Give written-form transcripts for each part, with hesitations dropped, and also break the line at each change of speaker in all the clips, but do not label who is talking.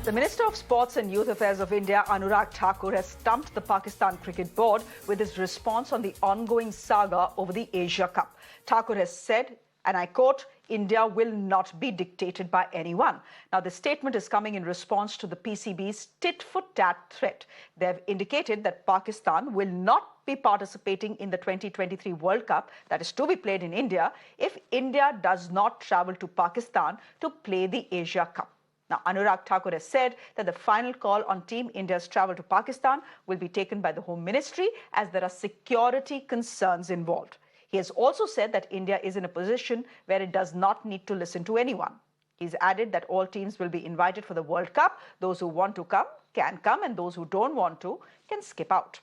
The Minister of Sports and Youth Affairs of India, Anurag Thakur, has stumped the Pakistan Cricket Board with his response on the ongoing saga over the Asia Cup. Thakur has said, and I quote, "India will not be dictated by anyone." Now, the statement is coming in response to the PCB's tit-for-tat threat. They have indicated that Pakistan will not be participating in the 2023 World Cup that is to be played in India if India does not travel to Pakistan to play the Asia Cup. Now, Anurag Thakur has said that the final call on Team India's travel to Pakistan will be taken by the Home Ministry as there are security concerns involved. He has also said that India is in a position where it does not need to listen to anyone. He's added that all teams will be invited for the World Cup. Those who want to come can come, and those who don't want to can skip out.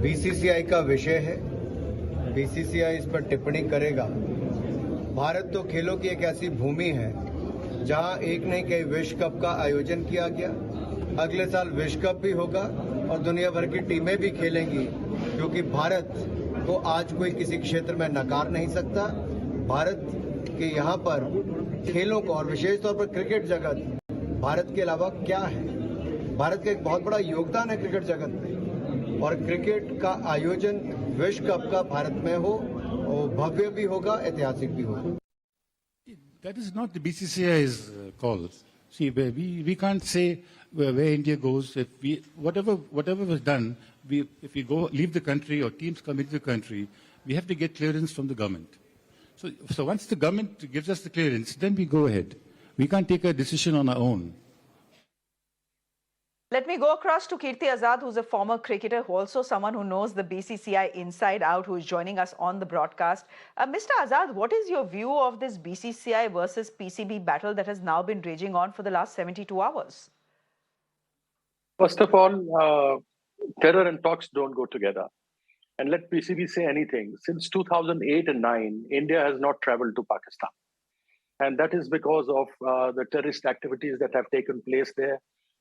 BCCI का विषय है, BCCI इस पर टिप्पणी करेगा। भारत तो खेलों की एक ऐसी भूमि है जहां एक नहीं कई विश्व कप का आयोजन किया गया। अगले साल विश्व कप भी होगा और दुनिया भर की टीमें भी खेलेंगी, क्योंकि भारत को आज कोई किसी क्षेत्र में नकार नहीं सकता। भारत के यहाँ पर खेलों को और विशेष तौर पर क्रिकेट जगत भारत के अलावा क्या है। भारत का एक बहुत बड़ा योगदान है क्रिकेट जगत में, और क्रिकेट का आयोजन विश्व कप का भारत में हो, भव्य भी होगा, ऐतिहासिक भी होगा।
That is not the BCCI's call. See, we can't say where India goes. If whatever was done, if we leave the country or teams come into the country, we have to get clearance from the government. So once the government gives us the clearance, then we go ahead. We can't take a decision on our own.
Let me go across to Kirti Azaad, who's a former cricketer, also someone who knows the BCCI inside out, who is joining us on the broadcast. Mr. Azaad, what is your view of this BCCI versus PCB battle that has now been raging on for the last 72 hours?
First of all, terror and talks don't go together. And let PCB say anything. Since 2008 and 9, India has not traveled to Pakistan. And that is because of the terrorist activities that have taken place there,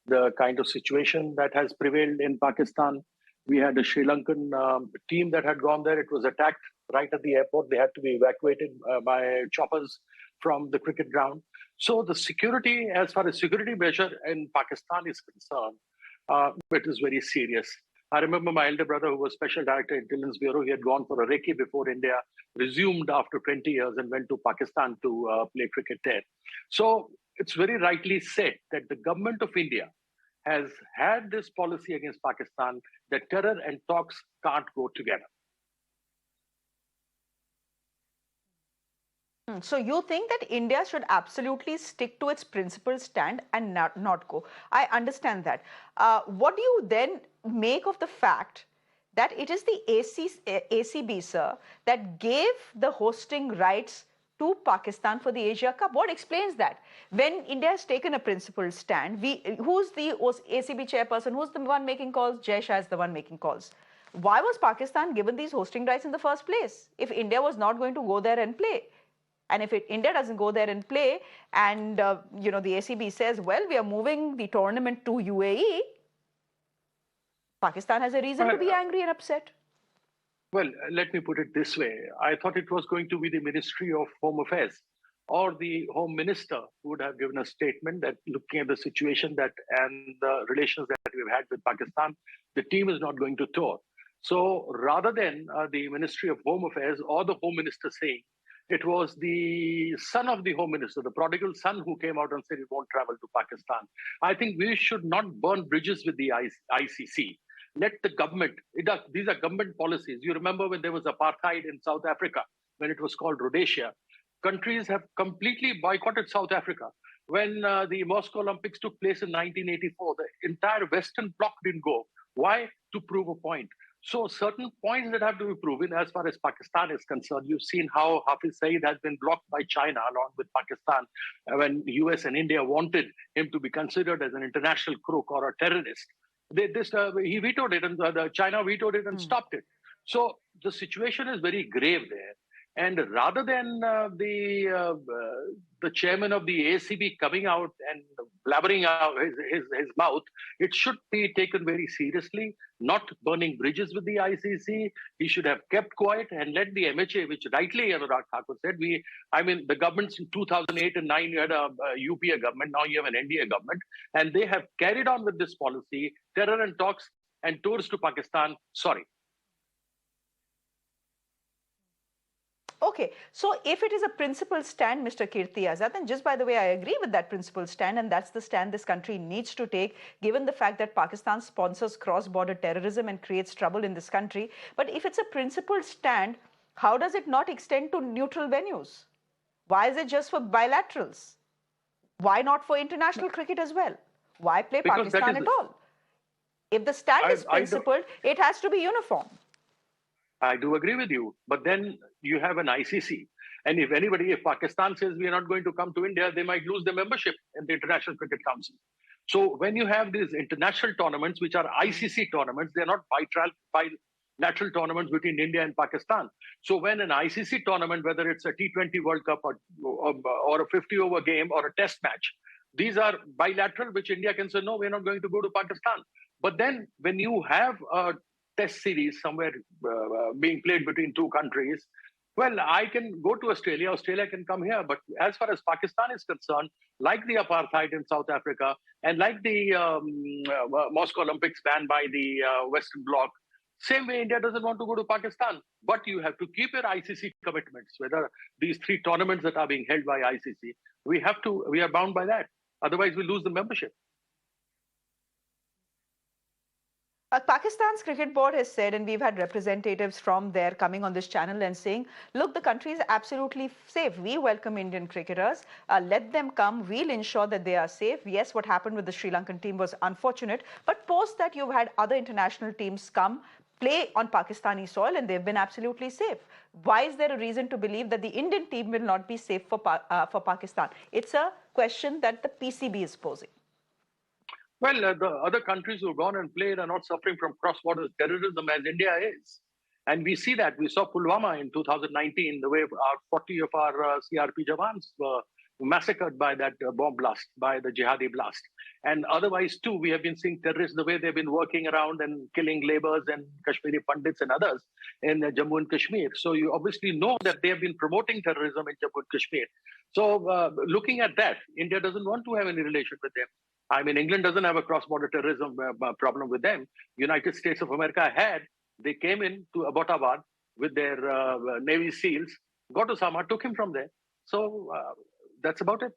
the kind of situation that has prevailed in Pakistan. We had a Sri Lankan team that had gone there. It was attacked right at the airport. They had to be evacuated by choppers from the cricket ground. So the security, as far as security measure in Pakistan is concerned, it is very serious. I remember my elder brother, who was Special Director Intelligence Bureau, he had gone for a recce before India resumed after 20 years and went to Pakistan to play cricket there. So it's very rightly said that the government of India has had this policy against Pakistan that terror and talks can't go together.
So you think that India should absolutely stick to its principled stand and not go? I understand that. What do you then make of the fact that it is the ACB, sir, that gave the hosting rights to Pakistan for the Asia Cup? What explains that? When India has taken a principled stand, who's the ACB chairperson? Who's the one making calls? Jai Shah is the one making calls. Why was Pakistan given these hosting rights in the first place if India was not going to go there and play? And if India doesn't go there and play, and the ACB says, well, we are moving the tournament to UAE, Pakistan has a reason to be angry and upset.
Well, let me put it this way. I thought it was going to be the Ministry of Home Affairs or the Home Minister who would have given a statement that looking at the situation and the relations that we've had with Pakistan, the team is not going to tour. So rather than the Ministry of Home Affairs or the Home Minister saying, it was the son of the Home Minister, the prodigal son, who came out and said he won't travel to Pakistan. I think we should not burn bridges with the ICC. Let the government, these are government policies. You remember when there was apartheid in South Africa, when it was called Rhodesia, countries have completely boycotted South Africa. When the Moscow Olympics took place in 1984, the entire Western bloc didn't go. Why? To prove a point. So certain points that have to be proven as far as Pakistan is concerned. You've seen how Hafiz Saeed has been blocked by China along with Pakistan when US and India wanted him to be considered as an international crook or a terrorist. He vetoed it, and China vetoed it and stopped it. So the situation is very grave there. And rather than the chairman of the ACB coming out and blabbering out his mouth, it should be taken very seriously, not burning bridges with the ICC. He should have kept quiet and let the MHA, which rightly Anurag Thakur said, the governments in 2008 and 9, you had a UPA government, now you have an NDA government, and they have carried on with this policy, terror and talks and tours to Pakistan, sorry.
Okay, so if it is a principled stand, Mr. Kirti Azaad, and just by the way, I agree with that principled stand, and that's the stand this country needs to take, given the fact that Pakistan sponsors cross-border terrorism and creates trouble in this country. But if it's a principled stand, how does it not extend to neutral venues? Why is it just for bilaterals? Why not for international cricket as well? Why play Pakistan at all? If the stand is principled, it has to be uniform.
I do agree with you, but then you have an ICC. And if Pakistan says we are not going to come to India, they might lose their membership in the International Cricket Council. So when you have these international tournaments, which are ICC tournaments, they're not bilateral tournaments between India and Pakistan. So when an ICC tournament, whether it's a T20 World Cup or a 50-over game or a test match, these are bilateral, which India can say, no, we're not going to go to Pakistan. But then when you have a test series somewhere being played between two countries, well, I can go to Australia, Australia can come here. But as far as Pakistan is concerned, like the apartheid in South Africa and like the Moscow Olympics banned by the Western Bloc, same way India doesn't want to go to Pakistan. But you have to keep your ICC commitments, whether these 3 tournaments that are being held by ICC, we are bound by that. Otherwise, we lose the membership.
Pakistan's cricket board has said, and we've had representatives from there coming on this channel and saying, look, the country is absolutely safe. We welcome Indian cricketers. Let them come. We'll ensure that they are safe. Yes, what happened with the Sri Lankan team was unfortunate. But post that, you've had other international teams come, play on Pakistani soil, and they've been absolutely safe. Why is there a reason to believe that the Indian team will not be safe for Pakistan? It's a question that the PCB is posing.
Well, the other countries who have gone and played are not suffering from cross-border terrorism as India is. And we see that. We saw Pulwama in 2019, the way 40 of our CRP Jawans were massacred by that bomb blast, by the jihadi blast. And otherwise, too, we have been seeing terrorists the way they've been working around and killing labours and Kashmiri Pandits and others in Jammu and Kashmir. So you obviously know that they have been promoting terrorism in Jammu and Kashmir. So looking at that, India doesn't want to have any relation with them. I mean, England doesn't have a cross-border terrorism problem with them. United States of America had. They came in to Abbottabad with their Navy SEALs, got Osama, took him from there. So that's about it.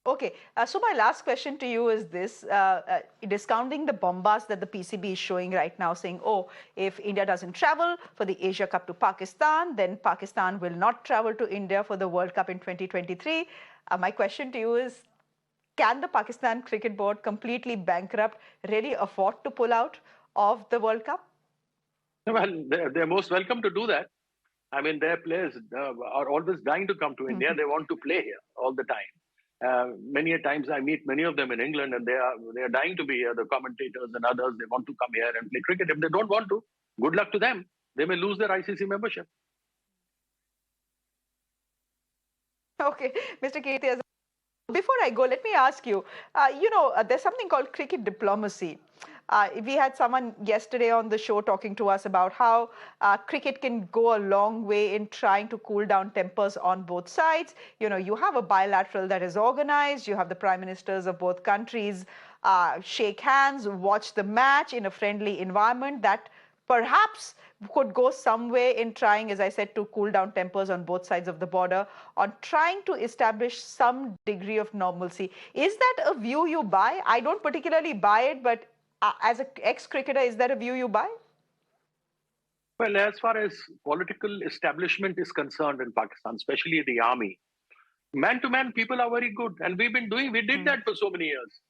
Okay, so my last question to you is this, discounting the bombast that the PCB is showing right now, saying, oh, if India doesn't travel for the Asia Cup to Pakistan, then Pakistan will not travel to India for the World Cup in 2023. My question to you is, can the Pakistan Cricket Board, completely bankrupt, really afford to pull out of the World Cup?
Well, they're most welcome to do that. I mean, their players are always dying to come to India. They want to play here all the time. Many a times I meet many of them in England, and they are dying to be here. The commentators and others, they want to come here and play cricket. If they don't want to, good luck to them. They may lose their ICC membership.
Okay, Mr. Kirti Azaad, before I go, let me ask you, there's something called cricket diplomacy. We had someone yesterday on the show talking to us about how cricket can go a long way in trying to cool down tempers on both sides. You know, you have a bilateral that is organized. You have the prime ministers of both countries shake hands, watch the match in a friendly environment that perhaps could go some way in trying, as I said, to cool down tempers on both sides of the border, on trying to establish some degree of normalcy. Is that a view you buy? I don't particularly buy it, but as an ex-cricketer, is that a view you buy?
Well, as far as political establishment is concerned in Pakistan, especially the army, man-to-man people are very good. And we did that for so many years.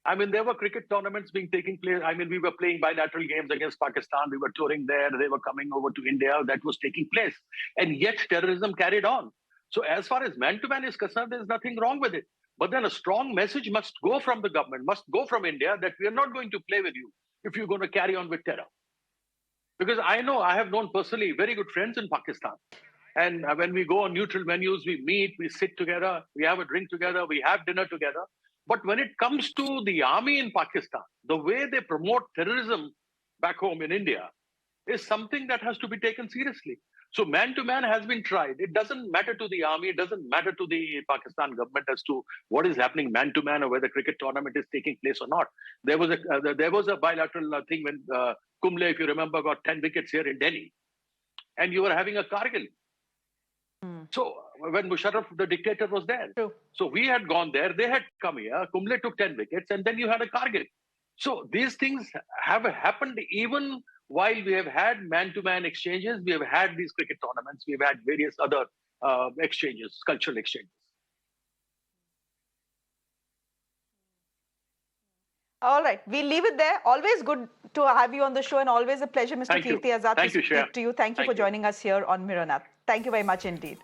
I mean, there were cricket tournaments being taking place. I mean, we were playing bilateral games against Pakistan. We were touring there. They were coming over to India. That was taking place. And yet terrorism carried on. So as far as man-to-man is concerned, there's nothing wrong with it. But then a strong message must go from the government, must go from India, that we are not going to play with you if you're going to carry on with terror. Because I know I have known personally very good friends in Pakistan. And when we go on neutral venues, we meet, we sit together, we have a drink together, we have dinner together. But when it comes to the army in Pakistan, the way they promote terrorism back home in India is something that has to be taken seriously. So man-to-man has been tried. It doesn't matter to the army, it doesn't matter to the Pakistan government as to what is happening man-to-man or whether cricket tournament is taking place or not. There was a bilateral thing when Kumble, if you remember, got 10 wickets here in Delhi. And you were having a Kargil. So when Musharraf, the dictator, was there.
True.
So we had gone there, they had come here, Kumble took 10 wickets, and then you had a Kargil. So these things have happened even while we have had man-to-man exchanges, we have had these cricket tournaments, we've had various other exchanges, cultural exchanges.
All right, we'll leave it there. Always good to have you on the show and always a pleasure, Mr.
Thank you.
Kirti Azaad,
Thank
to
you,
speak
Shreya.
to you. Thank you for joining us here on Mirror Nap. Thank you very much indeed.